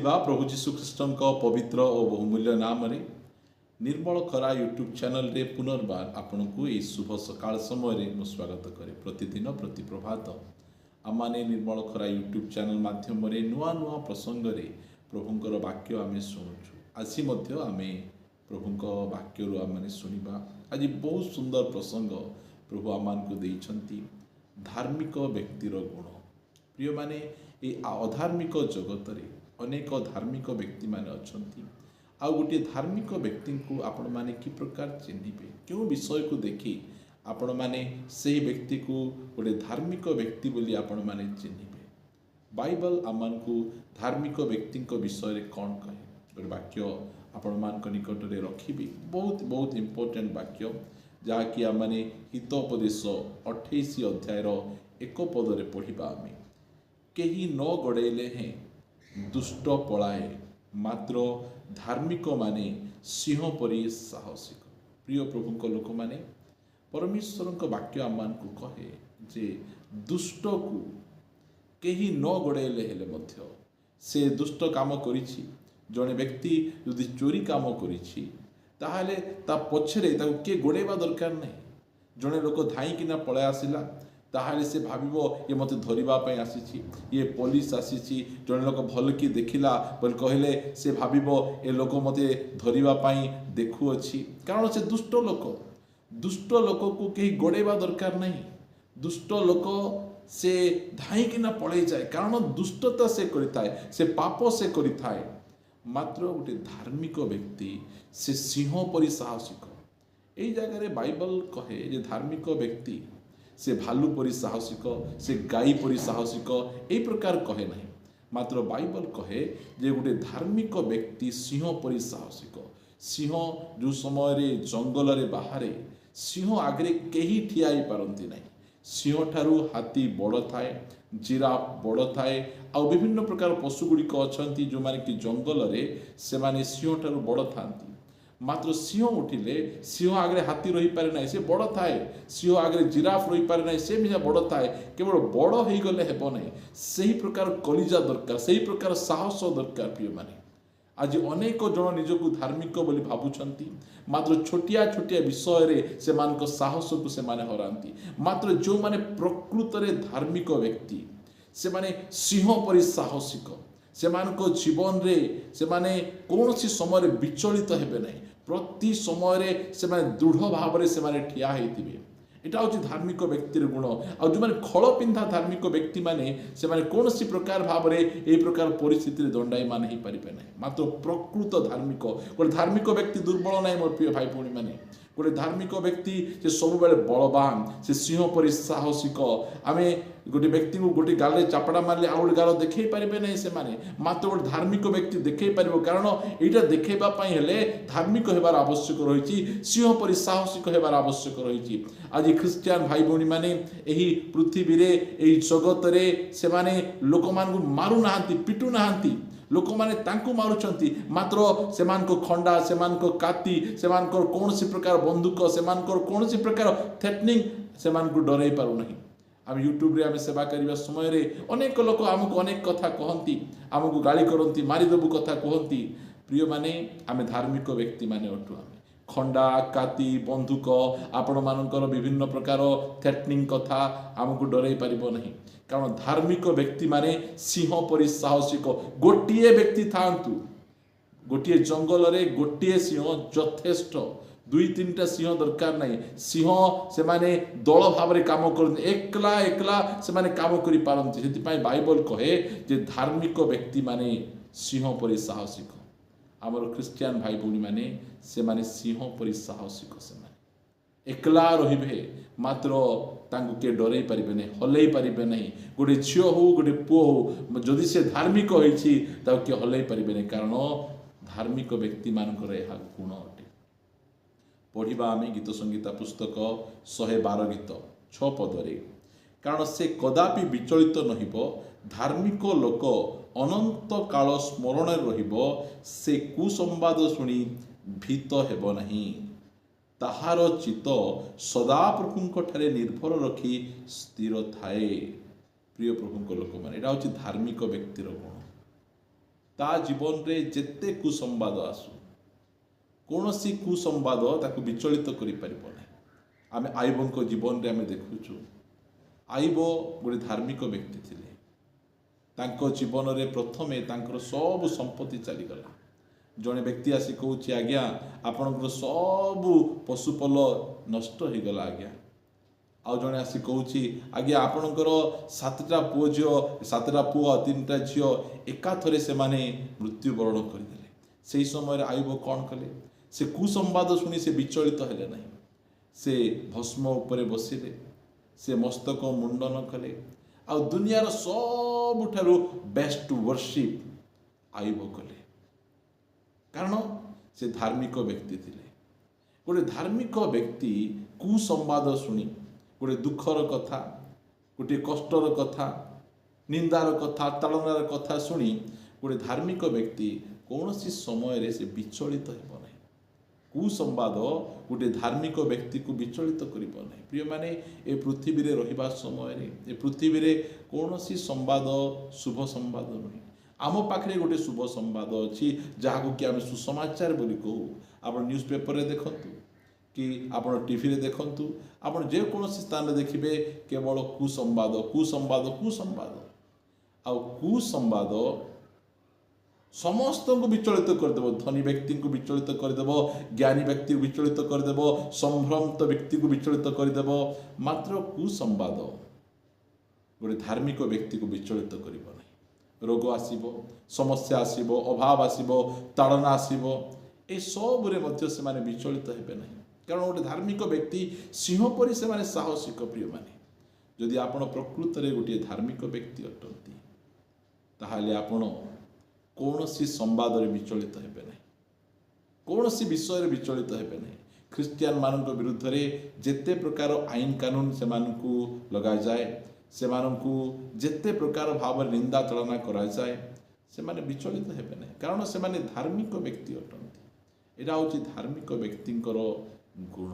ଥିବା ପ୍ରଭୁ ଯୀଶୁ ଖ୍ରୀଷ୍ଟଙ୍କ ପବିତ୍ର ଓ ବହୁମୂଲ୍ୟ ନାମରେ ନିର୍ମଳ ଖରା ୟୁଟ୍ୟୁବ୍ ଚ୍ୟାନେଲରେ ପୁନର୍ବାର ଆପଣଙ୍କୁ ଏହି ଶୁଭ ସକାଳ ସମୟରେ ମୁଁ ସ୍ୱାଗତ କରେ। ପ୍ରତିଦିନ ପ୍ରତି ପ୍ରଭାତ ଆମମାନେ ନିର୍ମଳ ଖରା ୟୁଟ୍ୟୁବ୍ ଚ୍ୟାନେଲ ମାଧ୍ୟମରେ ନୂଆ ନୂଆ ପ୍ରସଙ୍ଗରେ ପ୍ରଭୁଙ୍କର ବାକ୍ୟ ଆମେ ଶୁଣୁଛୁ। ଆଜି ମଧ୍ୟ ଆମେ ପ୍ରଭୁଙ୍କ ବାକ୍ୟରୁ ଆମେ ଶୁଣିବା। ଆଜି ବହୁତ ସୁନ୍ଦର ପ୍ରସଙ୍ଗ ପ୍ରଭୁ ଆମମାନଙ୍କୁ ଦେଇଛନ୍ତି, ଧାର୍ମିକ ବ୍ୟକ୍ତିର ଗୁଣ। ପ୍ରିୟମାନେ, এই ଅଧାର୍ମିକ ଜଗତରେ ଅନେକ ଧାର୍ମିକ ବ୍ୟକ୍ତିମାନେ ଅଛନ୍ତି। ଆଉ ଗୋଟିଏ ଧାର୍ମିକ ବ୍ୟକ୍ତିଙ୍କୁ ଆପଣମାନେ କି ପ୍ରକାର ଚିହ୍ନିବେ, କେଉଁ ବିଷୟକୁ ଦେଖି ଆପଣମାନେ ସେହି ବ୍ୟକ୍ତିକୁ ଗୋଟିଏ ଧାର୍ମିକ ବ୍ୟକ୍ତି ବୋଲି ଆପଣମାନେ ଚିହ୍ନିବେ? ବାଇବଲ ଆମମାନଙ୍କୁ ଧାର୍ମିକ ବ୍ୟକ୍ତିଙ୍କ ବିଷୟରେ କ'ଣ କହେ? ଗୋଟେ ବାକ୍ୟ ଆପଣମାନଙ୍କ ନିକଟରେ ରଖିବି, ବହୁତ ଇମ୍ପୋର୍ଟାଣ୍ଟ ବାକ୍ୟ, ଯାହାକି ଆମମାନେ ହିତୋପଦେଶ 28 ଅଧ୍ୟାୟର 1 ପଦରେ ପଢ଼ିବା। ଆମେ କେହି ନ ଗୋଡ଼େଇଲେ ହେଁ ଦୁଷ୍ଟ ପଳାଏ, ମାତ୍ର ଧାର୍ମିକ ମାନେ ସିଂହ ପରି ସାହସିକ। ପ୍ରିୟ ପ୍ରଭୁଙ୍କ ଲୋକମାନେ, ପରମେଶ୍ୱରଙ୍କ ବାକ୍ୟ ଆମମାନଙ୍କୁ କହେ ଯେ ଦୁଷ୍ଟକୁ କେହି ନ ଗୋଡ଼େଇଲେ ହେଲେ ମଧ୍ୟ ସେ ଦୁଷ୍ଟ କାମ କରିଛି। ଜଣେ ବ୍ୟକ୍ତି ଯଦି ଚୋରି କାମ କରିଛି ତାହେଲେ ତା ପଛରେ ତାକୁ କିଏ ଗୋଡ଼େଇବା ଦରକାର ନାହିଁ। ଜଣେ ଲୋକ ଧାଇଁକିନା ପଳାଇ ଆସିଲା ତାହେଲେ ସେ ଭାବିବ ଇଏ ମୋତେ ଧରିବା ପାଇଁ ଆସିଛି, ଇଏ ପୋଲିସ ଆସିଛି। ଜଣେ ଲୋକ ଭଲକି ଦେଖିଲା ବୋଲି କହିଲେ ସେ ଭାବିବ ଏ ଲୋକ ମୋତେ ଧରିବା ପାଇଁ ଦେଖୁଅଛି, କାରଣ ସେ ଦୁଷ୍ଟ ଲୋକ। ଦୁଷ୍ଟ ଲୋକକୁ କେହି ଗୋଡ଼େଇବା ଦରକାର ନାହିଁ। ଦୁଷ୍ଟ ଲୋକ ସେ ଧାଇଁକିନା ପଳେଇ ଯାଏ, କାରଣ ଦୁଷ୍ଟତା ସେ କରିଥାଏ, ସେ ପାପ ସେ କରିଥାଏ। ମାତ୍ର ଗୋଟେ ଧାର୍ମିକ ବ୍ୟକ୍ତି ସେ ସିଂହ ପରି ସାହସିକ। ଏଇ ଜାଗାରେ ବାଇବଲ କହେ ଯେ ଧାର୍ମିକ ବ୍ୟକ୍ତି ସେ ଭାଲୁ ପରି ସାହସିକ, ସେ ଗାଈ ପରି ସାହସିକ, এই ପ୍ରକାର କହେ ନାହିଁ। ମାତ୍ର ବାଇବଲ କହେ ଯେ ଗୋଟେ ଧାର୍ମିକ ବ୍ୟକ୍ତି ସିଂହ ପରି ସାହସିକ। ସିଂହ ଯେଉଁ ସମୟରେ ଜଙ୍ଗଲରେ ବାହାରେ, ସିଂହ ଆଗରେ କେହି ଠିଆ ହେଇପାରନ୍ତି ନାହିଁ। ସିଂହଠାରୁ ହାତୀ ବଡ଼ ଥାଏ, ଜିରାଫ ବଡ଼ ଥାଏ, ଆଉ ବିଭିନ୍ନ ପ୍ରକାର ପଶୁ ଗୁଡ଼ିକ ଅଛନ୍ତି ଯେଉଁମାନେ କି ଜଙ୍ଗଲରେ ସେମାନେ ସିଂହଠାରୁ ବଡ଼ ଥାନ୍ତି। ମାତ୍ର ସିଂହ ଉଠିଲେ ସିଂହ ଆଗରେ ହାତୀ ରହିପାରେ ନାହିଁ, ସେ ବଡ଼ ଥାଏ। ସିଂହ ଆଗରେ ଜିରାଫ ରହିପାରେ ନାହିଁ, ସେ ମିଶା ବଡ଼ ଥାଏ। କେବଳ ବଡ଼ ହେଇଗଲେ ହେବ ନାହିଁ, ସେହି ପ୍ରକାର କଲିଜା ଦରକାର, ସେହି ପ୍ରକାର ସାହସ ଦରକାର। ପ୍ରିୟମାନେ, ଆଜି ଅନେକ ଜଣ ନିଜକୁ ଧାର୍ମିକ ବୋଲି ଭାବୁଛନ୍ତି, ମାତ୍ର ଛୋଟିଆ ଛୋଟିଆ ବିଷୟରେ ସେମାନଙ୍କ ସାହସକୁ ସେମାନେ ହରାନ୍ତି। ମାତ୍ର ଯେଉଁମାନେ ପ୍ରକୃତରେ ଧାର୍ମିକ ବ୍ୟକ୍ତି, ସେମାନେ ସିଂହ ପରି ସାହସିକ। ସେମାନଙ୍କ ଜୀବନରେ ସେମାନେ କୌଣସି ସମୟରେ ବିଚଳିତ ହେବେ ନାହିଁ। ପ୍ରତି ସମୟରେ ସେମାନେ ଦୃଢ଼ ଭାବରେ ସେମାନେ ଠିଆ ହେଇଥିବେ। ଏଇଟା ହେଉଛି ଧାର୍ମିକ ବ୍ୟକ୍ତିର ଗୁଣ। ଆଉ ଯେଉଁମାନେ ଖୋଳ ପିନ୍ଧା ଧାର୍ମିକ ବ୍ୟକ୍ତିମାନେ, ସେମାନେ କୌଣସି ପ୍ରକାର ଭାବରେ ଏହି ପ୍ରକାର ପରିସ୍ଥିତିରେ ଦଣ୍ଡାୟମାନ ହେଇପାରିବେ ନାହିଁ। ମାତ୍ର ପ୍ରକୃତ ଧାର୍ମିକ, ଗୋଟେ ଧାର୍ମିକ ବ୍ୟକ୍ତି ଦୁର୍ବଳ ନାହିଁ। ମୋର ପ୍ରିୟ ଭାଇ ଭଉଣୀମାନେ, ଗୋଟେ ଧାର୍ମିକ ବ୍ୟକ୍ତି ସେ ସବୁବେଳେ ବଳବାନ, ସେ ସିଂହ ପରି ସାହସିକ। ଆମେ ଗୋଟେ ବ୍ୟକ୍ତିକୁ ଗୋଟେ ଗାଲରେ ଚାପଡ଼ା ମାରିଲେ ଆଉ ଗୋଟେ ଗାଲ ଦେଖେଇ ପାରିବେ ନାହିଁ ସେମାନେ, ମାତ୍ର ଗୋଟେ ଧାର୍ମିକ ବ୍ୟକ୍ତି ଦେଖେଇ ପାରିବ। କାରଣ ଏଇଟା ଦେଖେଇବା ପାଇଁ ହେଲେ ଧାର୍ମିକ ହେବାର ଆବଶ୍ୟକ ରହିଛି, ସିଂହ ପରି ସାହସିକ ହେବାର ଆବଶ୍ୟକ ରହିଛି। ଆଜି ଖ୍ରୀଷ୍ଟିଆନ ଭାଇ ଭଉଣୀମାନେ ଏହି ପୃଥିବୀରେ, ଏହି ଜଗତରେ ସେମାନେ ଲୋକମାନଙ୍କୁ ମାରୁନାହାନ୍ତି, ପିଟୁନାହାନ୍ତି। ଲୋକମାନେ ତାଙ୍କୁ ମାରୁଛନ୍ତି, ମାତ୍ର ସେମାନଙ୍କ ଖଣ୍ଡା, ସେମାନଙ୍କ କାତି, ସେମାନଙ୍କର କୌଣସି ପ୍ରକାର ବନ୍ଧୁକ, ସେମାନଙ୍କର କୌଣସି ପ୍ରକାର ଥ୍ରେଟନିଂ ସେମାନଙ୍କୁ ଡରାଇ ପାରୁନାହିଁ। ଆମେ ୟୁଟ୍ୟୁବରେ ଆମେ ସେବା କରିବା ସମୟରେ ଅନେକ ଲୋକ ଆମକୁ ଅନେକ କଥା କହନ୍ତି, ଆମକୁ ଗାଳି କରନ୍ତି, ମାରିଦେବୁ କଥା କୁହନ୍ତି। ପ୍ରିୟମାନେ, ଆମେ ଧାର୍ମିକ ବ୍ୟକ୍ତିମାନେ ଅଟୁ। ଆମେ ଖଣ୍ଡା, କାତି, ବନ୍ଧୁକ, ଆପଣମାନଙ୍କର ବିଭିନ୍ନ ପ୍ରକାର ଥ୍ରେଟନିଂ କଥା ଆମକୁ ଡରାଇ ପାରିବ ନାହିଁ। କାରଣ ଧାର୍ମିକ ବ୍ୟକ୍ତିମାନେ ସିଂହ ପରି ସାହସିକ। ଗୋଟିଏ ବ୍ୟକ୍ତି ଥାଆନ୍ତୁ, ଗୋଟିଏ ଜଙ୍ଗଲରେ ଗୋଟିଏ ସିଂହ ଯଥେଷ୍ଟ, 2-3ଟା ସିଂହ ଦରକାର ନାହିଁ। ସିଂହ ସେମାନେ ଦଳ ଭାବରେ କାମ କରନ୍ତି, ଏକଲା ସେମାନେ କାମ କରିପାରନ୍ତି। ସେଥିପାଇଁ ବାଇବଲ କହେ ଯେ ଧାର୍ମିକ ବ୍ୟକ୍ତିମାନେ ସିଂହ ପରି ସାହସିକ। ଆମର ଖ୍ରୀଷ୍ଟିଆନ ଭାଇ ଭଉଣୀମାନେ ସେମାନେ ସିଂହ ପରି ସାହସିକ। ସେମାନେ ଏକଲା ରହିବେ, ମାତ୍ର ତାଙ୍କୁ କିଏ ଡରେଇ ପାରିବେ ନାହିଁ, ହଲେଇ ପାରିବେ ନାହିଁ। ଗୋଟେ ଝିଅ ହଉ, ଗୋଟେ ପୁଅ ହଉ, ଯଦି ସେ ଧାର୍ମିକ ହେଇଛି ତାକୁ କିଏ ହଲେଇ ପାରିବେ ନାହିଁ, କାରଣ ଧାର୍ମିକ ବ୍ୟକ୍ତିମାନଙ୍କର ଏହା ଗୁଣ ଅଟେ। ପଢ଼ିବା ଆମେ ଗୀତ ସଂହିତା ପୁସ୍ତକ 112 ଗୀତ 6 ପଦରେ, କାରଣ ସେ କଦାପି ବିଚଳିତ ନହିବ, ଧାର୍ମିକ ଲୋକ ଅନନ୍ତ କାଳ ସ୍ମରଣରେ ରହିବ। ସେ କୁସମ୍ବାଦ ଶୁଣି ଭୀତ ହେବ ନାହିଁ, ତାହାର ଚିତ୍ତ ସଦାପ୍ରଭୁଙ୍କ ଠାରେ ନିର୍ଭର ରଖି ସ୍ଥିର ଥାଏ। ପ୍ରିୟ ପ୍ରଭୁଙ୍କ ଲୋକମାନେ, ଏଇଟା ହେଉଛି ଧାର୍ମିକ ବ୍ୟକ୍ତିର ଗୁଣ। ता जीवन रे जेते कुसंवाद आसु कौन सी कुसंवाद ताको विचलित करि परिबो नै। आमे आईबो जीवन रे आमे देखुछु आईबो गोटे धार्मिक व्यक्ति थिले। तांको जीवन रे प्रथमे तांकर सब संपत्ति चली गला। जड़े व्यक्ति आसी कहूँ आज्ञा आपणकर सब पशुपल नष्ट हो गला आज्ञा। आउ जड़े आसी कहूँ आज्ञा आपणकर 7टा पुओ झील 7टा पुओ 3टा झील एकाथरे से माने मृत्युवरण करदे। से समय आयुब कौन कले से कुसंवाद शुणी से विचलित हेले नहीं। से भस्म उपरे बसिले से मस्तक मुंडन कले आ दुनियार सबुठारु बेस्ट वर्शिप आयुब कले कारण से धार्मिक व्यक्ति थिले। गोटे धार्मिक व्यक्ति कुसंवाद शुणी गोटे दुखर कथा गोटे कष्टर कथा निंदार कथा ताड़नार कथा शुणी गोटे धार्मिक व्यक्ति कौन सी समय से विचलित हेब नहीं। कुसंवाद गोटे धार्मिक व्यक्ति को विचलित करिब नहीं। प्रिय माने ए पृथ्वी रे रहिबा समय रे ए पृथ्वी रे कौन सी संवाद शुभ संवाद नहीं। आम पाखे गोटे शुभ संवाद अच्छी जहाँ कि आम सुसमाचार बोली कहू। आप न्यूज पेपर रे देखंतु कि आप टीवी रे देखंतु आप जेकोसी स्थान देखिए केवल कुसंवाद कुसंवाद कुसंवाद आ कुसंवाद समस्त को विचलित करदेव। धनी व्यक्ति को विचलित करदेव ज्ञानी व्यक्ति को विचलित करदेव संभ्रमित व्यक्ति को विचलित करदेव। मात्र कुसंवाद गोटे धार्मिक व्यक्ति को विचलित करिब नहीं। रोग आसीबो समस्या आसीबो अभाव आसीबो ताड़ना आसीबो ए सब रे मध्य से माने विचलित हेबे नहीं। कारण गोटे धार्मिक व्यक्ति सिंह परि से माने साहसिक। प्रिय माने जदि आपण प्रकृत रे गोटे धार्मिक व्यक्ति अटंती ताहाले आपण कौन सी संवाद विचलित हेबे नहीं। कौन सी विषय विचलित हेबे नहीं। ख्रिस्टियान मान विरुद्ध रे जेते प्रकार आईन कानून से मानकु लगा जाए से मानकु जेते प्रकार भाव निंदा चलना करा जाए से माने विचलित हेबे नहीं। कारण से माने धार्मिक व्यक्ति अटंती। एटा होची धार्मिक व्यक्तिंकर गुण।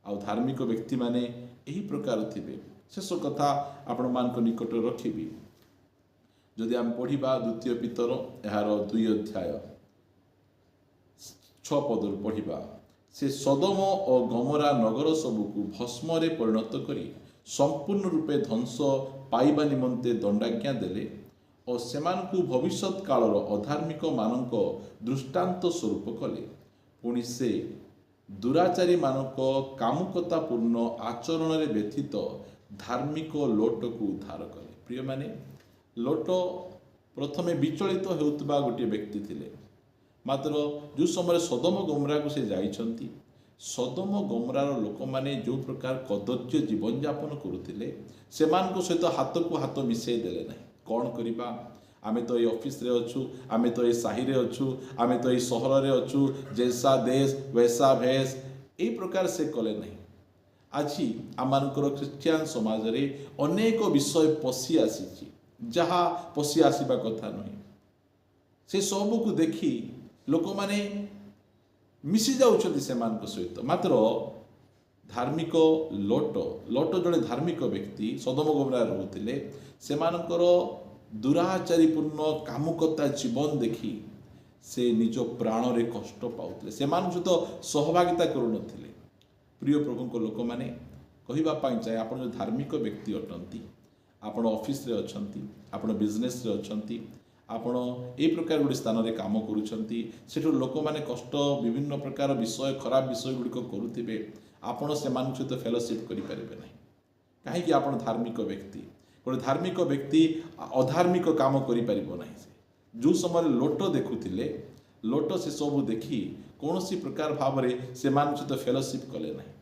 आ धार्मिक व्यक्ति माने एही प्रकार थिबे। शेष कथा आपण मान निकट रखिबी जदि आम पढ़ा द्वितीय पितर यार 2 अध्याय 6 पदर पढ़ा से सदम और गमरा नगर सबुक भस्म परिणत करी संपूर्ण रूपे ध्वंस पाइबा निमंते दंडाज्ञा देले और सेमानकु भविष्यत कालर अधार्मिक मानक दृष्टांत स्वरूप कले। पुणी से दुराचारी मानक कामुकतापूर्ण आचरण रे व्यथित धार्मिक लोट को उद्धार कले। प्रिय माने लोट प्रथमे विचलित होउतबा गोटे व्यक्ति थिले। मात्र जो समय सदम गमरा को से जाइछंती सदम गमरार लोक माने जो प्रकार कदर्य जीवन यापन करुथिले सेमान को सहित हाथ को हाथ मिसई देले नहीं। कौन करिबा आमे तो ये ऑफिस रे अछु आमे तो ये साही रे अछु आमे तो ये सहर रे अछु जैसा देश वैसा भेष ए प्रकार से कले नहीं। आज आमानकर ख्रिस्टियान समाज रे अनेक विषय पशि आसीची जहाँ पशि आसवा कथा नुहे। से सबू को देखी लोक माने मिसी जाउछथि सेमान सहित। मात्र धार्मिक लोट जड़े धार्मिक व्यक्ति सदम गमरा रोते सेमानकर दुराचारीपूर्ण कामुकता जीवन देखी से निज प्राण रे कष्ट पाउतले सेमान सहित सहभागिता करुनथिले। प्रिय प्रभु को लोक माने कहिबा पाई चाहे आपण जो धार्मिक व्यक्ति अटंती आपण ऑफिस रे अछंती आपण बिजनेस रे अछंती आपण ए प्रकार गोटे स्थान रे काम करूछंती सेठो लोक माने कष्ट विभिन्न प्रकार विषय खराब विषय गुड़िक करुथिबे आपण सेमान सहित फेलोशिप करि परिबे नहीं। काहे कि आपण धार्मिक व्यक्ति गोटे धार्मिक व्यक्ति अधार्मिक काम करि परिबो नहीं। जो समय लोट देखुथिले लोट से सब देखी कौन सी प्रकार भाव में सेमान सहित फेलोशिप कले नहीं।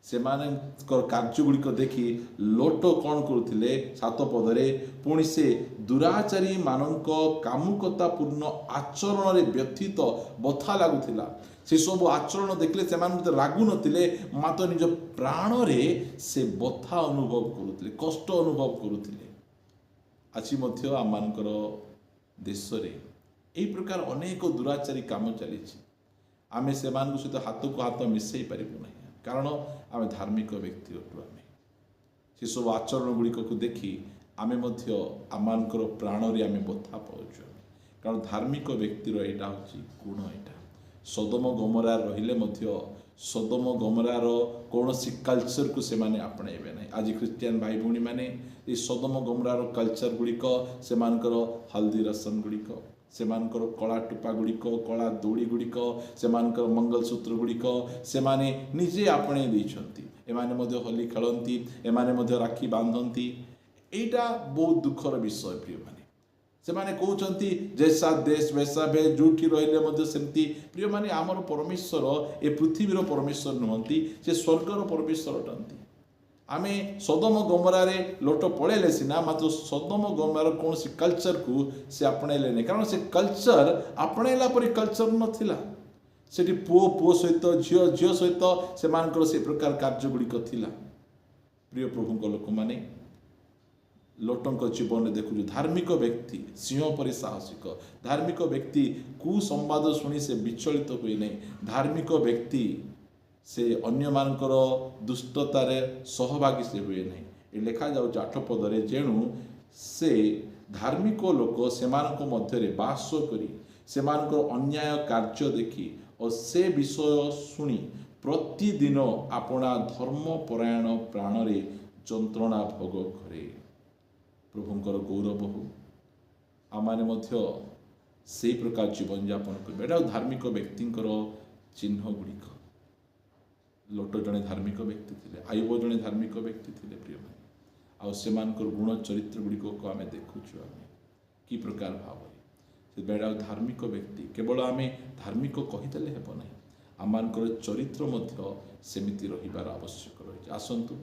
सेमानकर कार्य गुड़िक देखी लोट कौन करुथिले 7 पदरे पुणी से दुराचारी मानक कामुकतापूर्ण आचरण रे व्यथित बथा लागुथिला। से सब आचरण देखले सेमान लागु नथिले मात्र निज प्राण रे से बथा अनुभव करुथिले कष्ट अनुभव करुथिले। आज मध्य आमानकर देश रे एही प्रकार अनेक दुराचारी काम चली आमे सेमान सहित हाथ को हाथ मिसई पारिबु नहीं। कारण आम धार्मिक व्यक्ति अटू आम से सब आचरण गुड़िक को देखी आम आमर प्राण रे आम बथा पाऊँ। କାରଣ ଧାର୍ମିକ ବ୍ୟକ୍ତିର ଏଇଟା ହେଉଛି ଗୁଣ। ଏଇଟା ସୋଦମ ଗମୋରା ରହିଲେ ମଧ୍ୟ ସୋଦମ ଗମୋରାର କୌଣସି କଲଚରକୁ ସେମାନେ ଆପଣେଇବେ ନାହିଁ। ଆଜି ଖ୍ରୀଷ୍ଟିଆନ ଭାଇ ଭଉଣୀମାନେ এই ସୋଦମ ଗମୋରାର କଲଚର ଗୁଡ଼ିକ, ସେମାନଙ୍କର ହଳଦୀ ରସମ ଗୁଡ଼ିକ, ସେମାନଙ୍କର କଳା ଟୁପା ଗୁଡ଼ିକ, କଳା ଦୋଳି ଗୁଡ଼ିକ, ସେମାନଙ୍କର ମଙ୍ଗଳସୂତ୍ର ଗୁଡ଼ିକ ସେମାନେ ନିଜେ ଆପଣେଇ ଦେଇଛନ୍ତି। ଏମାନେ ମଧ୍ୟ ହୋଲି ଖେଳନ୍ତି, ଏମାନେ ମଧ୍ୟ ରାକ୍ଷୀ ବାନ୍ଧନ୍ତି। এইটা ବହୁତ ଦୁଃଖର ବିଷୟ ପ୍ରିୟମାନେ। ସେମାନେ କହୁଛନ୍ତି ଜୈସା ଦେଶ ବୈସା ଭେଷ, ଯେଉଁଠି ରହିଲେ ମଧ୍ୟ ସେମିତି। ପ୍ରିୟମାନେ, ଆମର ପରମେଶ୍ୱର ଏ ପୃଥିବୀର ପରମେଶ୍ୱର ନୁହନ୍ତି, ସେ ସ୍ୱର୍ଗର ପରମେଶ୍ୱର ଅଟନ୍ତି। ଆମେ ସୋଦମ ଗମୋରାରେ ଲୋଟ ପଳେଇଲେ ସିନା, ମାତ୍ର ସୋଦମ ଗମୋରାର କୌଣସି କଲଚରକୁ ସେ ଆପଣେଇଲେ ନାହିଁ, କାରଣ ସେ କଲଚର ଆପଣେଇଲା ପରି କଲଚର ନଥିଲା। ସେଠି ପୁଅ ସହିତ ଝିଅ ସହିତ ସେମାନଙ୍କର ସେ ପ୍ରକାର କାର୍ଯ୍ୟ ଗୁଡ଼ିକ ଥିଲା। ପ୍ରିୟ ପ୍ରଭୁଙ୍କ ଲୋକମାନେ, ଲୋଟଙ୍କ ଜୀବନରେ ଦେଖୁଛୁ ଧାର୍ମିକ ବ୍ୟକ୍ତି ସିଂହ ପରି ସାହସିକ। ଧାର୍ମିକ ବ୍ୟକ୍ତି କୁସମ୍ବାଦ ଶୁଣି ସେ ବିଚଳିତ ହୁଏ ନାହିଁ। ଧାର୍ମିକ ବ୍ୟକ୍ତି ସେ ଅନ୍ୟମାନଙ୍କର ଦୁଷ୍ଟତାରେ ସହଭାଗୀ ସେ ହୁଏ ନାହିଁ। ଏ ଲେଖାଯାଉଛି 8 ପଦରେ, ଯେଣୁ ସେ ଧାର୍ମିକ ଲୋକ ସେମାନଙ୍କ ମଧ୍ୟରେ ବାସ କରି ସେମାନଙ୍କର ଅନ୍ୟାୟ କାର୍ଯ୍ୟ ଦେଖି ଓ ସେ ବିଷୟ ଶୁଣି ପ୍ରତିଦିନ ଆପଣା ଧର୍ମପରାୟଣ ପ୍ରାଣରେ ଯନ୍ତ୍ରଣା ଭୋଗ କରେ। ପ୍ରଭୁଙ୍କର ଗୌରବ ହଉ, ଆମମାନେ ମଧ୍ୟ ସେଇ ପ୍ରକାର ଜୀବନଯାପନ କରିବା। ଏଇଟା ଧାର୍ମିକ ବ୍ୟକ୍ତିଙ୍କର ଚିହ୍ନ ଗୁଡ଼ିକ। ଲୋଟ ଜଣେ ଧାର୍ମିକ ବ୍ୟକ୍ତି ଥିଲେ, ଆୟୁବ ଜଣେ ଧାର୍ମିକ ବ୍ୟକ୍ତି ଥିଲେ ପ୍ରିୟମାନେ। ଆଉ ସେମାନଙ୍କର ଗୁଣ ଚରିତ୍ର ଗୁଡ଼ିକକୁ ଆମେ ଦେଖୁଛୁ ଆମେ କି ପ୍ରକାର ଭାବରେ। ସେଥିପାଇଁ ଏଇଟା ଧାର୍ମିକ ବ୍ୟକ୍ତି। କେବଳ ଆମେ ଧାର୍ମିକ କହିଦେଲେ ହେବ ନାହିଁ, ଆମମାନଙ୍କର ଚରିତ୍ର ମଧ୍ୟ ସେମିତି ରହିବାର ଆବଶ୍ୟକ ରହିଛି। ଆସନ୍ତୁ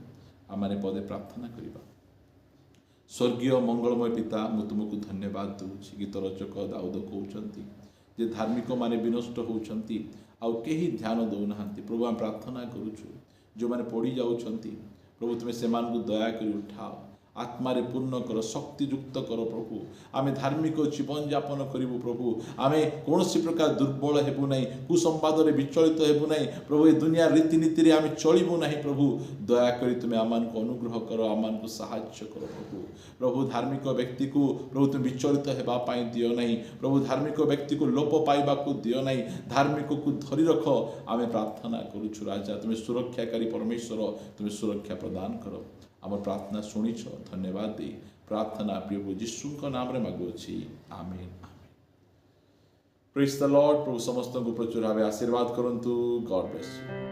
ଆମମାନେ ପଦେ ପ୍ରାର୍ଥନା କରିବା। ସ୍ୱର୍ଗୀୟ ମଙ୍ଗଳମୟ ପିତା, ମୁଁ ତୁମକୁ ଧନ୍ୟବାଦ ଦେଉଛି। ଗୀତ ରଚକ ଦାଉଦ କହୁଛନ୍ତି ଯେ ଧାର୍ମିକ ମାନେ ବିନଷ୍ଟ ହେଉଛନ୍ତି, ଆଉ କେହି ଧ୍ୟାନ ଦେଉନାହାନ୍ତି। ପ୍ରଭୁ, ଆମେ ପ୍ରାର୍ଥନା କରୁଛୁ ଯେଉଁମାନେ ପଡ଼ି ଯାଉଛନ୍ତି, ପ୍ରଭୁ ତୁମେ ସେମାନଙ୍କୁ ଦୟାକରି ଉଠାଅ, ଆତ୍ମାରେ ପୂର୍ଣ୍ଣ କର, ଶକ୍ତିଯୁକ୍ତ କର। ପ୍ରଭୁ, ଆମେ ଧାର୍ମିକ ଜୀବନଯାପନ କରିବୁ। ପ୍ରଭୁ, ଆମେ କୌଣସି ପ୍ରକାର ଦୁର୍ବଳ ହେବୁ ନାହିଁ, କୁସମ୍ବାଦରେ ବିଚଳିତ ହେବୁ ନାହିଁ। ପ୍ରଭୁ, ଏ ଦୁନିଆ ରୀତିନୀତିରେ ଆମେ ଚଳିବୁ ନାହିଁ। ପ୍ରଭୁ, ଦୟାକରି ତୁମେ ଆମମାନଙ୍କୁ ଅନୁଗ୍ରହ କର, ଆମମାନଙ୍କୁ ସାହାଯ୍ୟ କର। ପ୍ରଭୁ, ଧାର୍ମିକ ବ୍ୟକ୍ତିକୁ ପ୍ରଭୁ ତୁମେ ବିଚଳିତ ହେବା ପାଇଁ ଦିଅ ନାହିଁ। ପ୍ରଭୁ, ଧାର୍ମିକ ବ୍ୟକ୍ତିକୁ ଲୋପ ପାଇବାକୁ ଦିଅ ନାହିଁ, ଧାର୍ମିକକୁ ଧରି ରଖ। ଆମେ ପ୍ରାର୍ଥନା କରୁଛୁ ରାଜା, ତୁମେ ସୁରକ୍ଷାକାରୀ ପରମେଶ୍ୱର, ତୁମେ ସୁରକ୍ଷା ପ୍ରଦାନ କର। ଆମ ପ୍ରାର୍ଥନା ଶୁଣିଛ, ଧନ୍ୟବାଦ ଦେଇ ପ୍ରାର୍ଥନା ପ୍ରିୟ ଯୀଶୁଙ୍କ ନାମରେ ମାଗୁଅଛି, ଆମେନ୍। ପ୍ରେଜ୍ ଦ ଲର୍ଡ। ପ୍ରଭୁ ସମସ୍ତଙ୍କୁ ପ୍ରଚୁର ଭାବେ ଆଶୀର୍ବାଦ କରନ୍ତୁ। ଗଡ୍ ବ୍ଲେସ୍ ୟୁ।